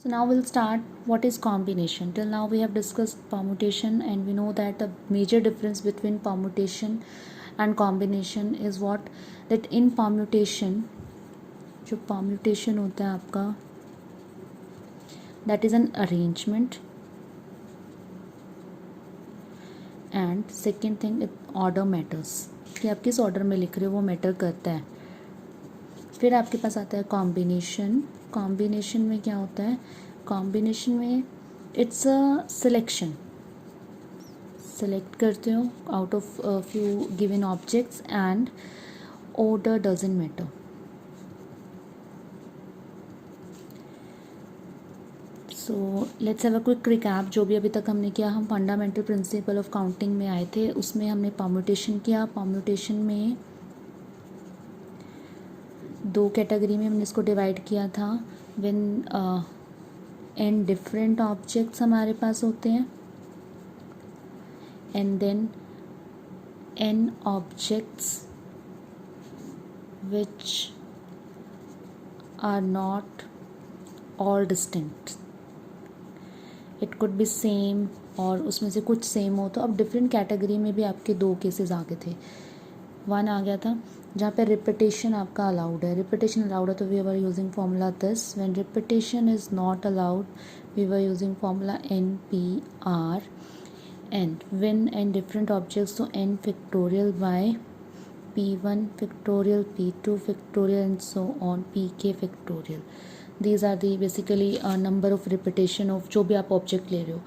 So now we'll start what is combination. Till now we have discussed permutation and we know that the major difference between permutation and combination is what, that in permutation, जो permutation होता है आपका, that is an arrangement, and second thing it order matters, कि आप किस order में लिख रहे हो वो matter करता है. फिर आपके पास आता है कॉम्बिनेशन. कॉम्बिनेशन में क्या होता है, कॉम्बिनेशन में इट्स अ सिलेक्शन, सेलेक्ट करते हो out of few given objects and order doesn't matter. So let's have a quick recap. जो भी अभी तक हमने किया, हम फंडामेंटल प्रिंसिपल ऑफ काउंटिंग में आए थे, उसमें हमने परम्यूटेशन किया. परम्यूटेशन में दो कैटेगरी में हमने इसको डिवाइड किया था. व्हेन एन डिफरेंट ऑब्जेक्ट्स हमारे पास होते हैं and then n objects which are not all distinct. It could be same और उसमें से कुछ सेम हो. तो अब डिफरेंट कैटेगरी में भी आपके दो केसेस आगे थे. वन आ गया था जहाँ पे रिपीटेशन आपका अलाउड है. रिपीटेशन अलाउड है तो we were using formula this. When repetition is not allowed we were using formula n p r. And when n different objects, तो n factorial by p1 factorial, p2 factorial and so on pk factorial. These are the basically number of repetition of जो भी आप object ले रहे हो.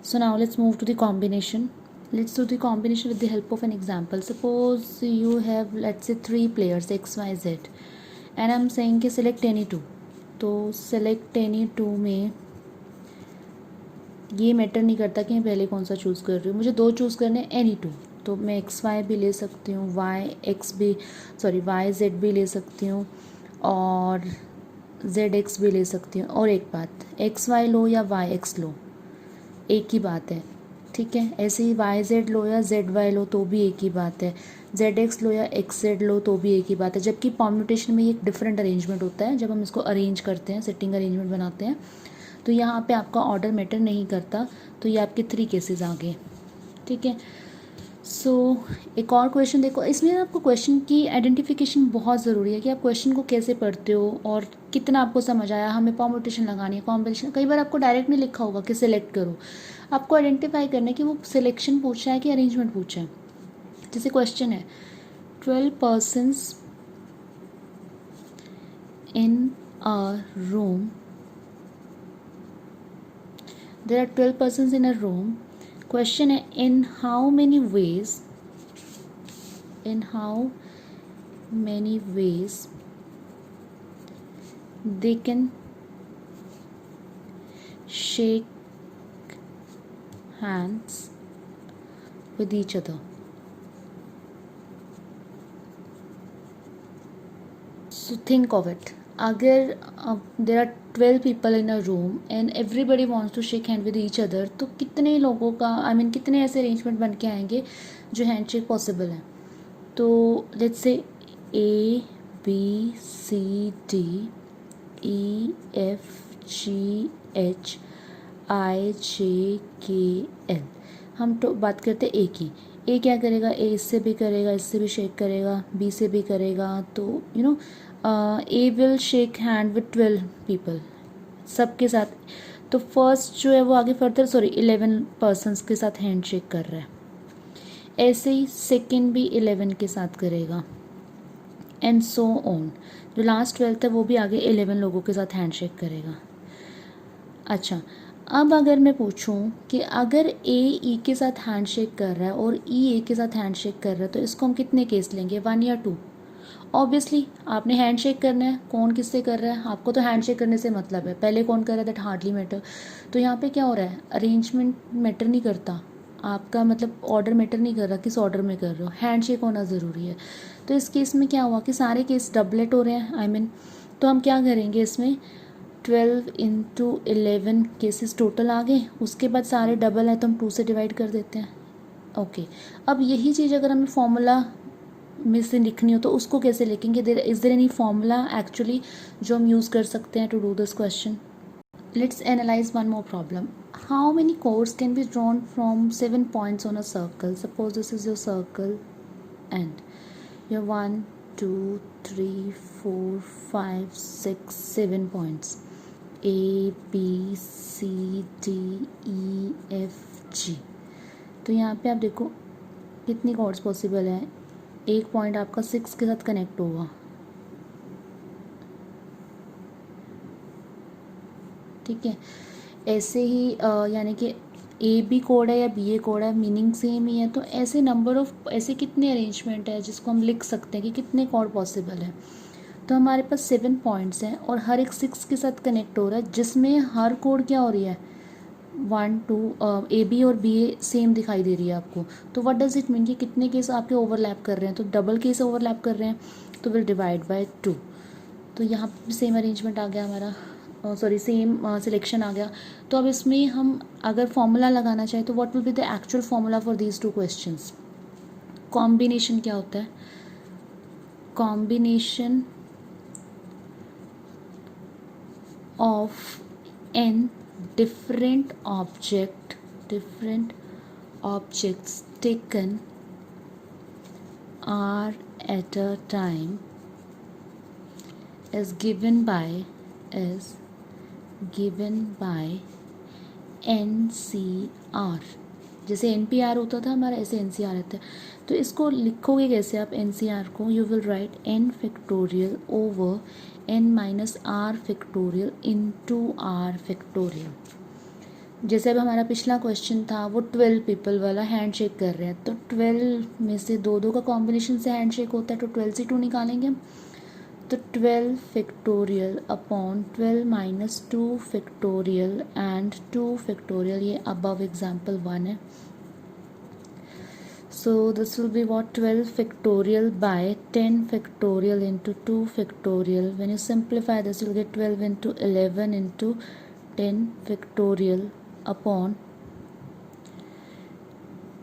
So now let's move to the combination. Let's do the combination with the help of an example. Suppose you have, let's say, 3 players x y z and I'm saying कि select any 2. तो select any 2 में ये matter नहीं करता कि मैं पहले कौन सा चूज़ कर रही हूँ. मुझे 2 चूज़ करने any 2. तो मैं एक्स वाई भी ले सकती हूँ, वाई जेड भी ले सकती हूँ और जेड एक्स भी ले सकती हूँ. और एक बात, एक्स वाई लो या वाई एक्स लो, एक ही बात है, ठीक है. ऐसे ही वाई जेड लो या जेड वाई लो तो भी एक ही बात है. जेड एक्स लो या एक्स जेड लो तो भी एक ही बात है. जबकि परम्यूटेशन में ये एक डिफरेंट अरेंजमेंट होता है. जब हम इसको अरेंज करते हैं, सिटिंग अरेंजमेंट बनाते हैं, तो यहाँ पे आपका ऑर्डर मैटर नहीं करता. तो ये आपके 3 केसेस आ गए, ठीक है. सो एक और क्वेश्चन देखो. इसमें आपको क्वेश्चन की आइडेंटिफिकेशन बहुत ज़रूरी है कि आप क्वेश्चन को कैसे पढ़ते हो और कितना आपको समझ आया. हमें परम्यूटेशन लगानी है, कॉम्बिनेशन. कई बार आपको डायरेक्ट नहीं लिखा होगा कि सिलेक्ट करो. आपको आइडेंटिफाई करना है कि वो सिलेक्शन पूछा है कि अरेंजमेंट पूछा है. जैसे क्वेश्चन है 12 persons in a room. There are 12 persons in a room. Question है in how many ways they can shake hands with each other. So think of it. अगर there are 12 people in a room and everybody wants to shake hand with each other, तो कितने लोगों का, कितने ऐसे arrangement बन के आएंगे जो हैंडशेक पॉसिबल है. तो let's say A B C D E F G H I J K L. हम तो बात करते हैं ए की. ए क्या करेगा, ए इससे भी करेगा, इससे भी शेक करेगा, बी से भी करेगा. तो A will shake hand with 12 people, सबके साथ. तो फर्स्ट जो है वो आगे फर्दर 11 पर्सनस के साथ हैंड शेक कर रहा है. ऐसे ही सेकेंड भी 11 के साथ करेगा एंड सो ऑन. जो लास्ट 12 है वो भी आगे 11 लोगों के साथ हैंड शेक करेगा. अच्छा, अब अगर मैं पूछूं कि अगर ए ई के साथ हैंड शेक कर रहा है और ई ए के साथ हैंड शेक कर रहा है, तो इसको हम कितने केस लेंगे, 1 या 2. ऑब्वियसली आपने हैंड शेक करना है, कौन किससे कर रहा है, आपको तो हैंड शेक करने से मतलब है. पहले कौन कर रहा है दैट हार्डली मैटर. तो यहाँ पे क्या हो रहा है, अरेंजमेंट मैटर नहीं करता, आपका मतलब ऑर्डर मैटर नहीं कर रहा किस ऑर्डर में कर रहे हो, हैंड शेक होना ज़रूरी है. तो इस केस में क्या हुआ कि सारे केस डबलेट हो रहे हैं. तो हम क्या करेंगे, इसमें 12 × 11 केसेस टोटल आ गए. उसके बाद सारे डबल है तो हम 2 से डिवाइड कर देते हैं. ओके, अब यही चीज़ अगर हमें फॉर्मूला में से लिखनी हो तो उसको कैसे लिखेंगे. Is there any formula actually जो हम यूज़ कर सकते हैं to do this question. Let's analyze one more problem. How many chords can be drawn from 7 points on a circle? Suppose this is your circle and you have 1, 2, 3, 4, 5, 6, 7 points. A, B, C, D, E, F, G. तो यहाँ पे आप देखो कितनी chords possible है. एक point आपका 6 के साथ कनेक्ट होगा. ठीक है. ऐसे ही यानी कि ए बी कोड है या बी ए कोड है, मीनिंग सेम ही है. तो ऐसे नंबर ऑफ ऐसे कितने अरेंजमेंट है जिसको हम लिख सकते हैं कि कितने कोड पॉसिबल है. तो हमारे पास 7 पॉइंट्स हैं और हर एक 6 के साथ कनेक्ट हो रहा है, जिसमें हर कोड क्या हो रही है 1 2 ए बी और बी ए सेम दिखाई दे रही है आपको. तो व्हाट डज इट मीन कि कितने केस आपके ओवरलैप कर रहे हैं. तो डबल केस ओवरलैप कर रहे हैं तो विल डिवाइड बाय 2. तो यहाँ पे सेम अरेंजमेंट आ गया हमारा, सॉरी सेम सिलेक्शन आ गया. तो अब इसमें हम अगर फॉर्मूला लगाना चाहें तो what will be the actual formula for these two questions. Combination क्या होता है. Combination of n different objects taken are at a time is given by NCR. जैसे NPR होता था हमारा, ऐसे NCR रहता है. तो इसको लिखोगे कैसे आप NCR को. You will write n factorial over n minus r factorial into r factorial. जैसे अब हमारा पिछला क्वेश्चन था वो 12 पीपल वाला हैंड शेक कर रहे हैं. तो 12 में से दो का कॉम्बिनेशन से हैंड शेक होता है. तो 12 से 2 निकालेंगे हम. तो 12 factorial upon 12 minus 2 factorial and 2 factorial. ये अबव एग्जाम्पल 1 है. So this will be what 12 factorial by 10 factorial into 2 factorial. When you simplify this, you'll get 12 into 11 into 10 factorial upon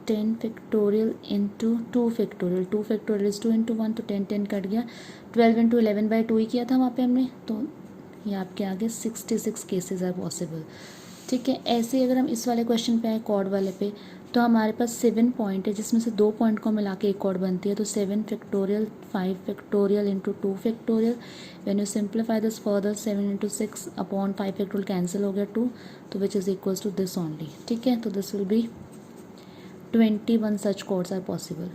10 factorial into 2 factorial. 2 factorial is 2 into 1, तो 10 cut गया. 12 into 11 by 2 ही किया था वहाँ पे हमने. तो ये आपके आगे 66 केसेस आर पॉसिबल. ठीक है. ऐसे अगर हम इस वाले क्वेश्चन पे आए कॉर्ड वाले पे, तो हमारे पास 7 पॉइंट है जिसमें से 2 पॉइंट को मिला के एक कॉर्ड बनती है. तो 7 factorial 5 factorial into 2 factorial. When you simplify this further 7 into 6 upon 5 factorial cancel हो गया 2, तो which is equals to this only. ठीक है. तो this will be 21 such codes are possible.